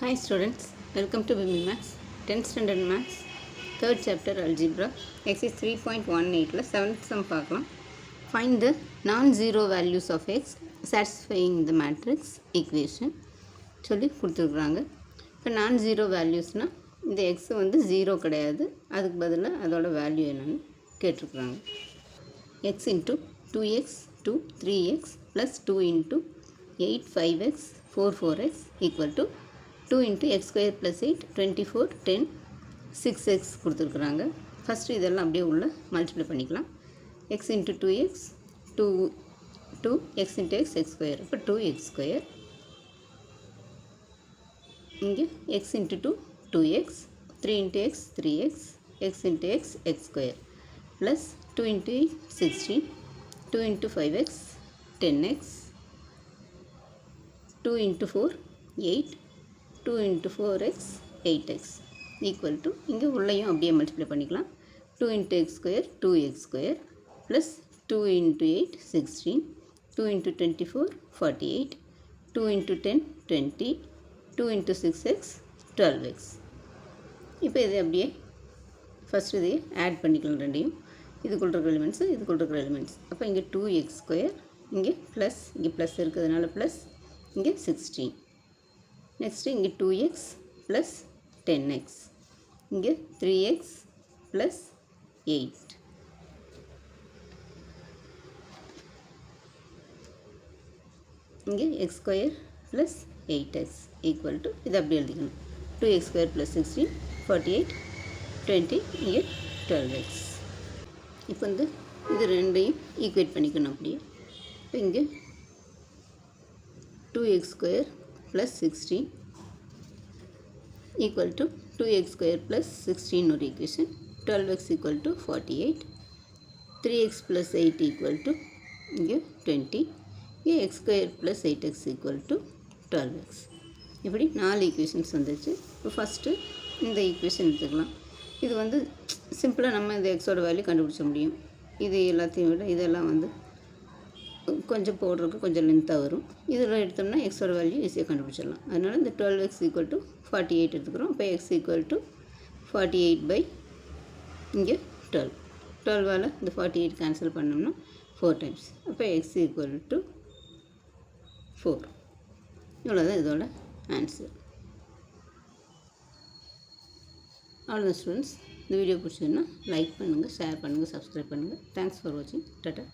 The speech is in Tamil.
Hi students, welcome to BIMI Maths, 10th standard Maths, 3rd chapter Algebra, exercise 3.18 7th sum பார்க்கலாம். Find the non-zero values of x satisfying the matrix equation சொல்லி கொடுத்துருக்குறாங்க. இப்போ non-zero valuesனால் இந்த x வந்து 0 கிடையாது, அதுக்கு பதிலாக அதோட வேல்யூ என்னன்னு கேட்டிருக்குறாங்க. x into 2x 2 3x plus 2 into 8 5x 4 4x equal to 2 into x square plus 8 24 10 6x கொடுத்துருக்குறாங்க. ஃபஸ்ட்டு இதெல்லாம் அப்படியே உள்ள மல்டிப்ளை பண்ணிக்கலாம். x into 2x 2 x into x x square இப்போ 2x square, இங்கே x into 2 2x 3 into x 3x x into x x square plus 2 into 8 16 2 into 5x 10x 2 into 4 8 2 into 4x 8x equal to இங்கே உள்ளேயும் அப்படியே மல்டிப்ளை பண்ணிக்கலாம். 2 into x square 2x square plus 2 into 8 16 2 into 24 48 2 into 10 20 2 into 6x 12x. இப்போ இது அப்படியே ஃபஸ்ட் இதையே ஆட் பண்ணிக்கலாம். ரெண்டையும் இதுக்குள்ள இருக்கிற எலிமெண்ட்ஸு இதுக்குள்ள இருக்கிற எலிமெண்ட்ஸ். அப்போ இங்கே 2x ஸ்கொயர் இங்கே ப்ளஸ், இங்கே ப்ளஸ் இருக்கிறதுனால ப்ளஸ், இங்கே 16. நெக்ஸ்ட்டு இங்கே 2x ப்ளஸ் 10x, இங்கே 3x ப்ளஸ் 8. இங்கே x square plus 8x equal to இது அப்படி எழுதிக்கணும். 2x ஸ்கொயர் ப்ளஸ் 16 48 20 இங்கே 12x. இப்போ வந்து இது ரெண்டையும் ஈக்குவேட் பண்ணிக்கணும் அப்படியே. இப்போ இங்கே 2x square plus 16 equal to 2x square plus 16 ஒரு equation, 12x equal to 48 3x plus 8 equal to இங்கே 20 இங்கே x square plus 8x equal to 12x. இப்படி 4 ஈக்குவேஷன்ஸ் வந்துச்சு. இப்போ ஃபஸ்ட்டு இந்த ஈக்குவேஷன் எடுத்துக்கலாம். இது வந்து சிம்பிளாக நம்ம இந்த எக்ஸோட வேல்யூ கண்டுபிடிச்ச முடியும். இது எல்லாத்தையும் விட இதெல்லாம் வந்து கொஞ்சம் போடுறதுக்கு கொஞ்சம் லென்த்தாக வரும். இதில் எடுத்தோம்னா எக்ஸோட வேல்யூ ஈஸியாக கண்டுபிடிச்சிடலாம். அதனால் இந்த 12x ஈக்குவல் டு 48 எடுத்துக்கிறோம். இப்போ x ஈக்குவல் டு 48 பை இங்கே 12. 12ஆல் இந்த 48 கேன்சல் பண்ணோம்னா 4 டைம்ஸ். அப்போ x ஈக்குவல் டு 4. இவ்வளோதான் இதோட ஆன்சர். அவ்வளோதான் ஸ்டூடெண்ட்ஸ். இந்த வீடியோ பிடிச்சதுன்னா லைக் பண்ணுங்கள், ஷேர் பண்ணுங்கள், சப்ஸ்கிரைப் பண்ணுங்கள். தேங்க்ஸ் ஃபார் வாட்சிங். டாட்டா.